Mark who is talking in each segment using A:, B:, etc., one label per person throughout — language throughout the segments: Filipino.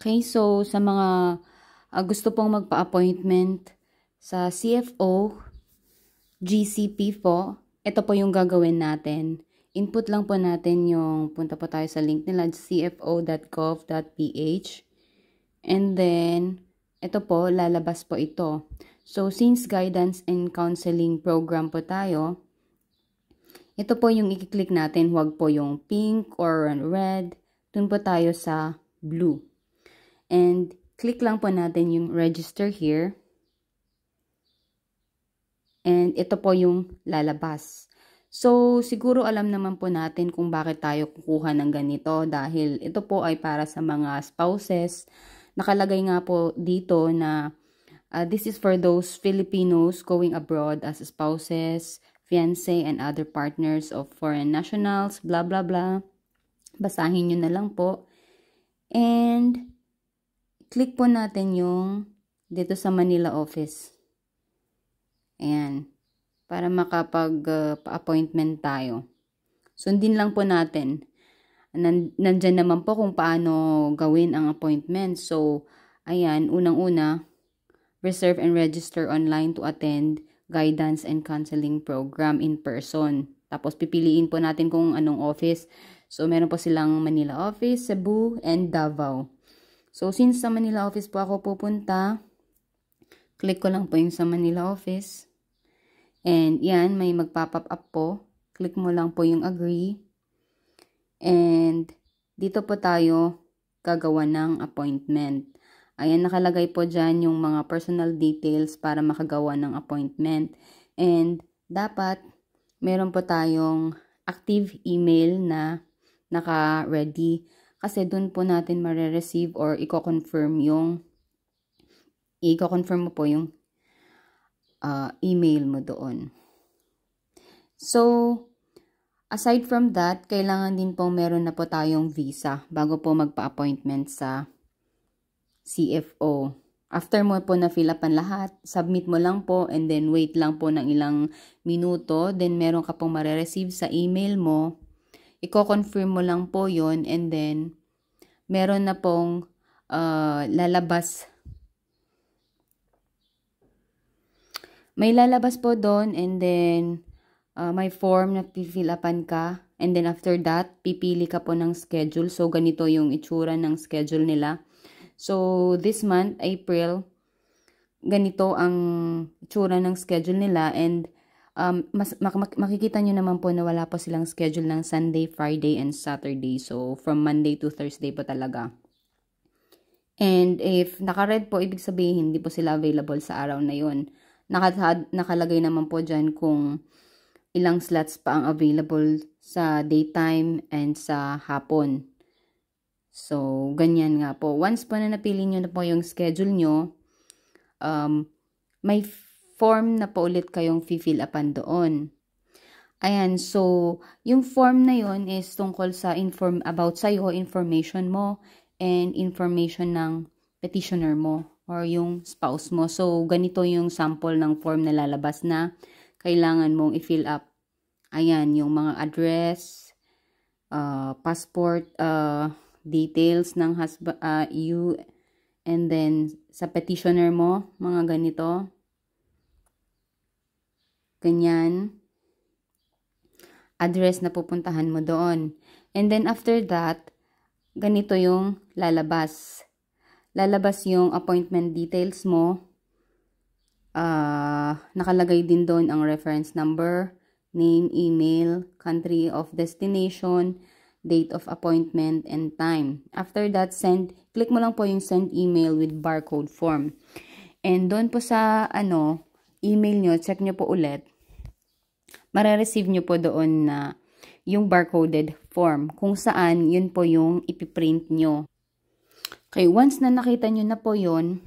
A: Okay, so sa mga gusto pong magpa-appointment sa CFO, GCP po, ito po yung gagawin natin. Input lang po natin yung, punta po tayo sa link nila, cfo.gov.ph. And then, ito po, lalabas po ito. So, since guidance and counseling program po tayo, ito po yung i-click natin, huwag po yung pink or red. Dun po tayo sa blue. And click lang po natin yung register here. And ito po yung lalabas. So, siguro alam naman po natin kung bakit tayo kukuha ng ganito dahil ito po ay para sa mga spouses. Nakalagay nga po dito na this is for those Filipinos going abroad as spouses, fiancé, and other partners of foreign nationals, blah, blah, blah. Basahin nyo na lang po. And click po natin yung dito sa Manila office. Ayan. Para makapag-appointment tayo. Sundin lang po natin. Nandyan naman po kung paano gawin ang appointment. So, ayan. Unang-una, reserve and register online to attend guidance and counseling program in person. Tapos, pipiliin po natin kung anong office. So, meron po silang Manila office, Cebu, and Davao. So, since sa Manila office po ako pupunta, click ko lang po yung sa Manila office. And yan, may magpa-pop up po. Click mo lang po yung agree. And dito po tayo gagawa ng appointment. Ayan, nakalagay po dyan yung mga personal details para makagawa ng appointment. And dapat meron po tayong active email na naka-ready. Kasi dun po natin marireceive or i-confirm mo po yung email mo doon. So, aside from that, kailangan din po meron na po tayong visa bago po magpa-appointment sa CFO. After mo po na-fill up ang lahat, submit mo lang po and then wait lang po ng ilang minuto. Then meron ka pong marireceive sa email mo. I-confirm mo lang po yon and then meron na pong lalabas. May lalabas po doon and then may form na fill upan ka. And then after that, pipili ka po ng schedule. So, ganito yung itsura ng schedule nila. So, this month, April, ganito ang itsura ng schedule nila. And makikita nyo naman po na wala po silang schedule ng Sunday, Friday, and Saturday. So, from Monday to Thursday po talaga. And if naka-red po, ibig sabihin, hindi po sila available sa araw na yun. Nakalagay naman po dyan kung ilang slots pa ang available sa daytime and sa hapon. So, ganyan nga po. Once po na napili nyo na po yung schedule nyo, may form na po ulit kayong fill upan doon. Ayan, so, yung form na yon is tungkol sa about sa'yo, information mo, and information ng petitioner mo or yung spouse mo. So, ganito yung sample ng form na lalabas na kailangan mong i-fill up. Ayan, yung mga address, passport, details ng you, and then sa petitioner mo, mga ganito. Ganyan. Address na pupuntahan mo doon. And then after that, ganito yung lalabas. Lalabas yung appointment details mo. Nakalagay din doon ang reference number, name, email, country of destination, date of appointment, and time. After that, click mo lang po yung send email with barcode form. And doon po sa email nyo, check nyo po ulit. Mare-receive nyo po doon na yung barcoded form. Kung saan, yun po yung ipiprint nyo. Okay, once na nakita nyo na po yun,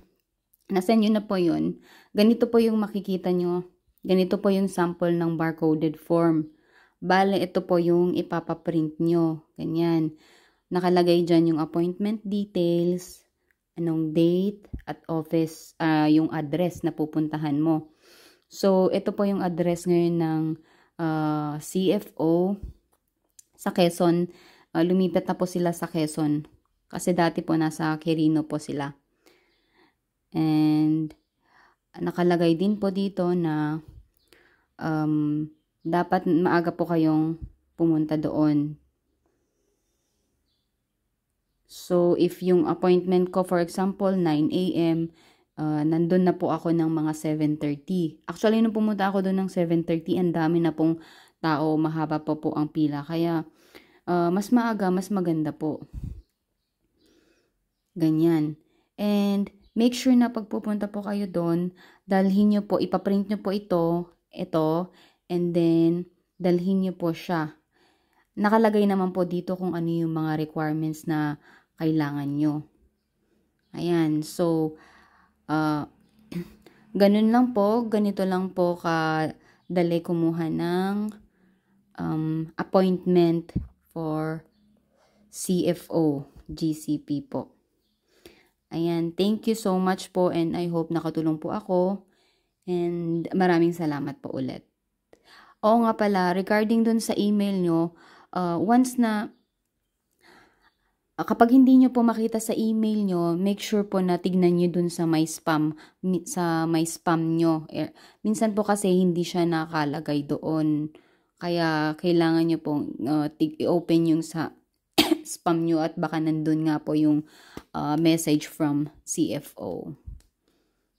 A: nasend nyo na po yun, ganito po yung makikita nyo. Ganito po yung sample ng barcoded form. Bale, ito po yung ipapaprint nyo. Ganyan. Nakalagay dyan yung appointment details, anong date, at office, yung address na pupuntahan mo. So, ito po yung address ngayon ng CFO sa Quezon. Lumipat na po sila sa Quezon. Kasi dati po nasa Quirino po sila. And nakalagay din po dito na dapat maaga po kayong pumunta doon. So, if yung appointment ko, for example, 9 a.m., nandun na po ako ng mga 7:30. Actually, nung pumunta ako doon ng 7:30, ang dami na pong tao, mahaba pa po ang pila. Kaya, mas maaga, mas maganda po. Ganyan. And, make sure na pagpupunta po kayo doon, dalhin nyo po, ipaprint nyo po ito, and then, dalhin nyo po siya. Nakalagay naman po dito kung ano yung mga requirements na kailangan nyo. Ayan, so, ganun lang po, ganito lang po kadali kumuha ng appointment for CFO, GCP po. Ayan, thank you so much po and I hope nakatulong po ako and maraming salamat po ulit. Oo nga pala, regarding dun sa email nyo, once na kapag hindi nyo po makita sa email nyo, make sure po na tignan nyo dun sa may spam nyo. Minsan po kasi hindi siya nakalagay doon. Kaya kailangan nyo pong i-open yung sa spam nyo at baka nandun nga po yung message from CFO.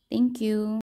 A: Thank you.